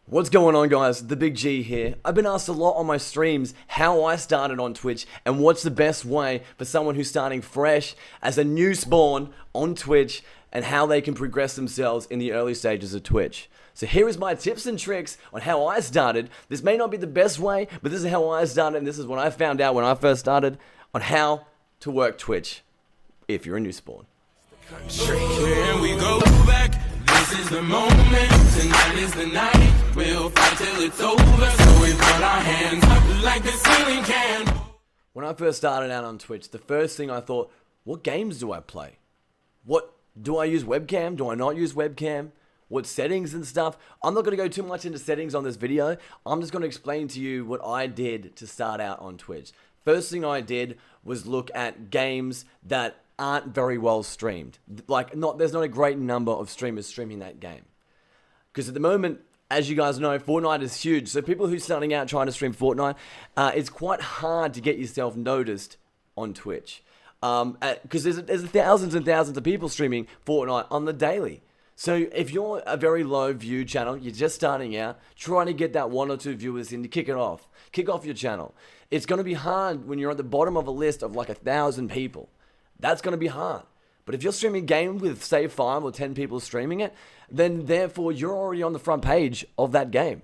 What's going on, guys? Thebiggeee here. I've been asked a lot on my streams how I started on Twitch and what's the best way for someone who's starting fresh as a new spawn on Twitch and how they can progress themselves in the early stages of Twitch. So here is my tips and tricks on how I started. This may not be the best way, but this is how I started, and this is what I found out when I first started on how to work Twitch if you're a new spawn. Here we go back. This is the moment. Tonight is the night. We'll fight till it's over. So we put our hands up like the ceiling can. When I first started out on Twitch, the first thing I thought, what games do I play? What do I use webcam? Do I not use webcam? What settings and stuff? I'm not going to go too much into settings on this video. I'm just going to explain to you what I did to start out on Twitch. First thing I did was look at games that aren't very well streamed. There's not a great number of streamers streaming that game. Because at the moment, as you guys know, Fortnite is huge. So people who are starting out trying to stream Fortnite, it's quite hard to get yourself noticed on Twitch. Because there's thousands and thousands of people streaming Fortnite on the daily. So if you're a very low view channel, you're just starting out, trying to get that 1 or 2 viewers in to kick it off. Kick off your channel. It's going to be hard when you're at the bottom of a list of like 1,000 people. That's going to be hard. But if you're streaming a game with, say, 5 or 10 people streaming it, then therefore you're already on the front page of that game.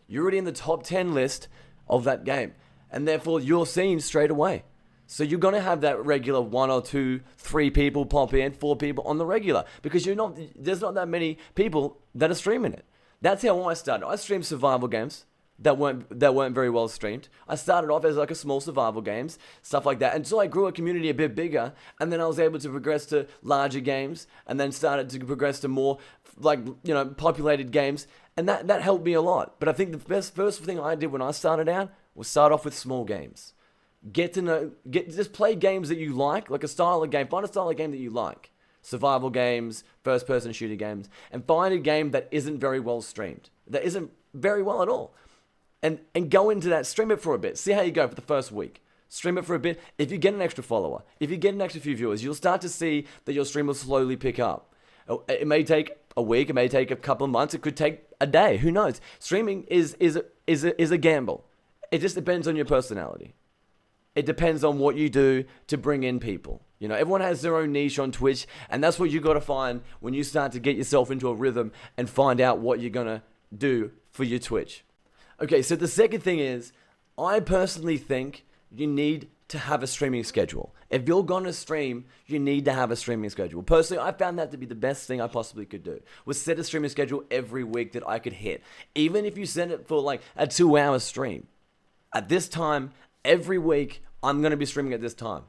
You're already in the top 10 list of that game. And therefore you're seen straight away. So you're going to have that regular 1 or 2, 3 people pop in, 4 people on the regular. Because there's not that many people that are streaming it. That's how I started. I streamed survival games that weren't very well streamed. I started off as like a small survival games, stuff like that. And so I grew a community a bit bigger, and then I was able to progress to larger games, and then started to progress to more populated games, and that helped me a lot. But I think the first thing I did when I started out was start off with small games. Just play games that you like a style of game. Find a style of game that you like. Survival games, first-person shooter games, and find a game that isn't very well streamed, that isn't very well at all. And go into that, stream it for a bit, see how you go for the first week. Stream it for a bit. If you get an extra follower, if you get an extra few viewers, you'll start to see that your stream will slowly pick up. It may take a week, it may take a couple of months, it could take a day, who knows? Streaming is a gamble. It just depends on your personality. It depends on what you do to bring in people. You know, everyone has their own niche on Twitch, and that's what you got to find when you start to get yourself into a rhythm and find out what you're going to do for your Twitch. Okay, so the second thing is, I personally think you need to have a streaming schedule. If you're going to stream, you need to have a streaming schedule. Personally, I found that to be the best thing I possibly could do, was set a streaming schedule every week that I could hit. Even if you set it for like a 2-hour stream. At this time, every week, I'm going to be streaming at this time.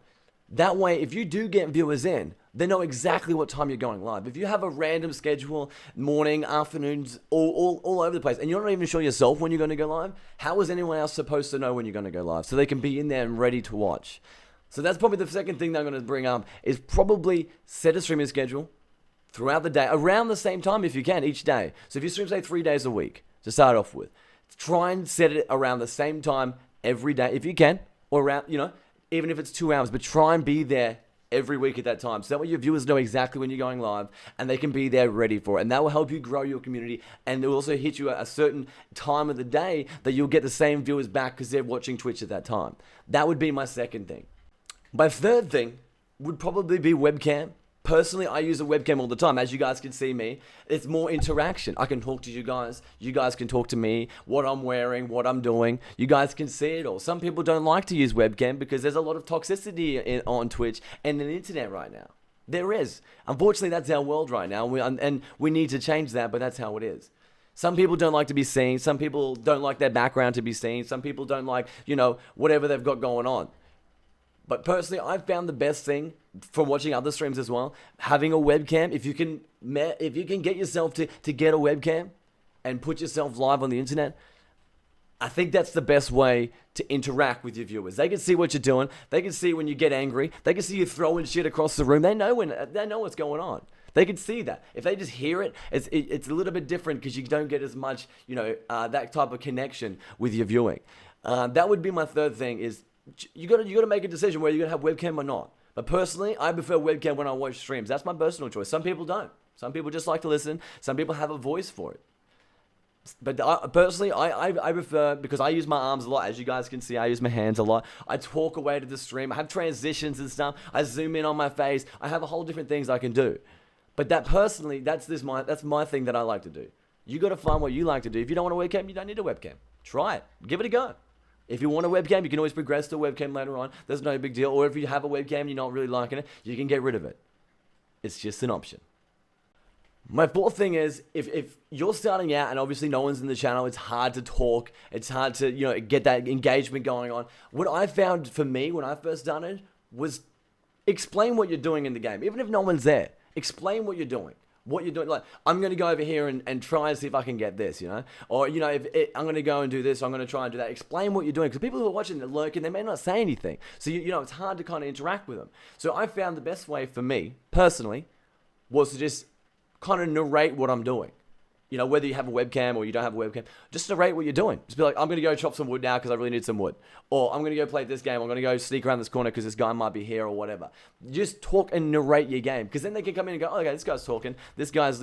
That way, if you do get viewers in, they know exactly what time you're going live. If you have a random schedule, morning, afternoons, all over the place, and you're not even sure yourself when you're going to go live, how is anyone else supposed to know when you're going to go live? So they can be in there and ready to watch. So that's probably the second thing that I'm going to bring up, is probably set a streaming schedule throughout the day, around the same time if you can, each day. So if you stream, say, 3 days a week, to start off with, try and set it around the same time every day if you can, or around, even if it's 2 hours, but try and be there every week at that time. So that way your viewers know exactly when you're going live and they can be there ready for it. And that will help you grow your community, and it will also hit you at a certain time of the day that you'll get the same viewers back because they're watching Twitch at that time. That would be my second thing. My third thing would probably be webcam. Personally, I use a webcam all the time. As you guys can see me, it's more interaction. I can talk to you guys can talk to me, what I'm wearing, what I'm doing. You guys can see it all. Some people don't like to use webcam because there's a lot of toxicity on Twitch and the internet right now. There is. Unfortunately, that's our world right now, and we need to change that, but that's how it is. Some people don't like to be seen. Some people don't like their background to be seen. Some people don't like, whatever they've got going on. But personally, I've found the best thing from watching other streams as well, having a webcam. If you can get yourself to get a webcam and put yourself live on the internet, I think that's the best way to interact with your viewers. They can see what you're doing. They can see when you get angry. They can see you throwing shit across the room. They know what's going on. They can see that. If they just hear it, it's a little bit different because you don't get as much, that type of connection with your viewing. That would be my third thing, is you got to make a decision whether you're going to have webcam or not. But personally, I prefer webcam when I watch streams. That's my personal choice. Some people don't. Some people just like to listen. Some people have a voice for it. But personally, I prefer, because I use my arms a lot. As you guys can see, I use my hands a lot. I talk away to the stream. I have transitions and stuff. I zoom in on my face. I have a whole different things I can do. But that personally, that's my thing that I like to do. You got to find what you like to do. If you don't want a webcam, you don't need a webcam. Try it. Give it a go. If you want a webcam, you can always progress to a webcam later on. There's no big deal. Or if you have a webcam and you're not really liking it, you can get rid of it. It's just an option. My fourth thing is, if you're starting out and obviously no one's in the channel, it's hard to talk. It's hard to, get that engagement going on. What I found for me when I first started was explain what you're doing in the game. Even if no one's there, explain what you're doing. What you're doing, like, I'm going to go over here and try and see if I can get this, Or, if I'm going to go and do this, I'm going to try and do that. Explain what you're doing. Because people who are watching, they're lurking, they may not say anything. So, it's hard to kind of interact with them. So I found the best way for me, personally, was to just kind of narrate what I'm doing. Whether you have a webcam or you don't have a webcam, just narrate what you're doing. Just be like, I'm going to go chop some wood now because I really need some wood. Or I'm going to go play this game. I'm going to go sneak around this corner because this guy might be here or whatever. Just talk and narrate your game. Because then they can come in and go, oh, okay, this guy's talking. This guy's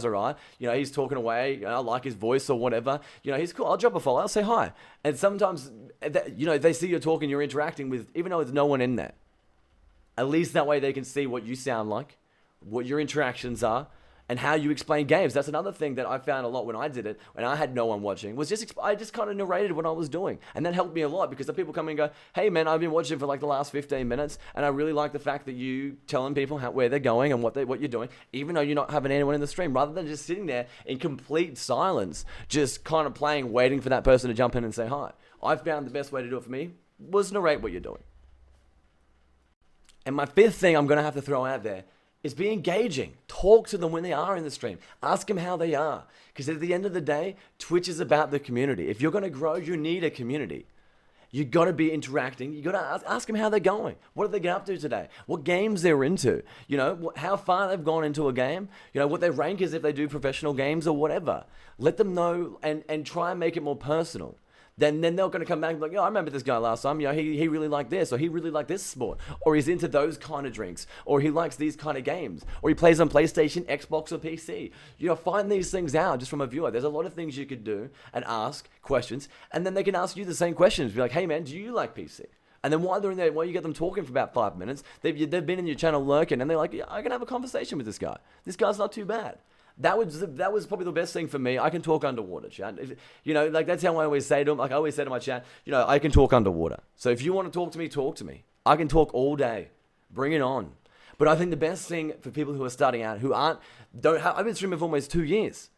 all right. He's talking away. I like his voice or whatever. He's cool. I'll drop a follow. I'll say hi. And sometimes, they see you're talking, you're interacting with, even though there's no one in there. At least that way they can see what you sound like, what your interactions are, and how you explain games. That's another thing that I found a lot when I did it, when I had no one watching, was I just kind of narrated what I was doing. And that helped me a lot, because the people come in and go, hey man, I've been watching for like the last 15 minutes, and I really like the fact that you telling people where they're going and what you're doing, even though you're not having anyone in the stream, rather than just sitting there in complete silence, just kind of playing, waiting for that person to jump in and say hi. I found the best way to do it for me was narrate what you're doing. And my fifth thing I'm going to have to throw out there is be engaging. Talk to them when they are in the stream. Ask them how they are. Because at the end of the day, Twitch is about the community. If you're going to grow, you need a community. You got to be interacting. You got to ask them how they're going. What did they get up to today? What games they're into? How far they've gone into a game. What their rank is if they do professional games or whatever. Let them know and try and make it more personal. Then they're going to come back and be like, I remember this guy last time. He really liked this, or he really liked this sport, or he's into those kind of drinks, or he likes these kind of games, or he plays on PlayStation, Xbox, or PC. Find these things out just from a viewer. There's a lot of things you could do and ask questions, and then they can ask you the same questions. Be like, hey man, do you like PC? And then while they're in there, while you get them talking for about 5 minutes, they've been in your channel lurking, and they're like, I can have a conversation with this guy. This guy's not too bad. That was probably the best thing for me. I can talk underwater, chat. That's how I always say to them. Like I always say to my chat, I can talk underwater. So if you want to talk to me, talk to me. I can talk all day. Bring it on. But I think the best thing for people who are starting out, I've been streaming for almost 2 years.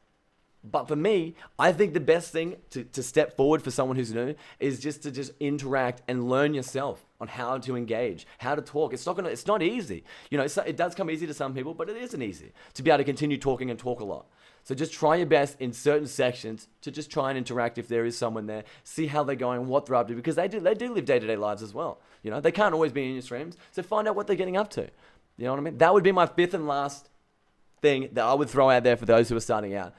But for me, I think the best thing to step forward for someone who's new is just to interact and learn yourself on how to engage, how to talk. It's not easy. It does come easy to some people, but it isn't easy to be able to continue talking and talk a lot. So just try your best in certain sections to just try and interact if there is someone there. See how they're going, what they're up to, because they do live day-to-day lives as well. They can't always be in your streams, so find out what they're getting up to. You know what I mean? That would be my fifth and last thing that I would throw out there for those who are starting out.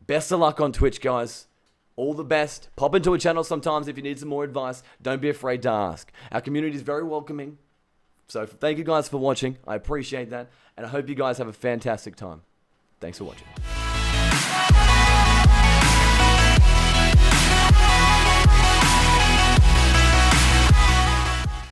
Best of luck on Twitch, guys. All the best. Pop into a channel sometimes if you need some more advice. Don't be afraid to ask. Our community is very welcoming. So thank you guys for watching. I appreciate that. And I hope you guys have a fantastic time. Thanks for watching.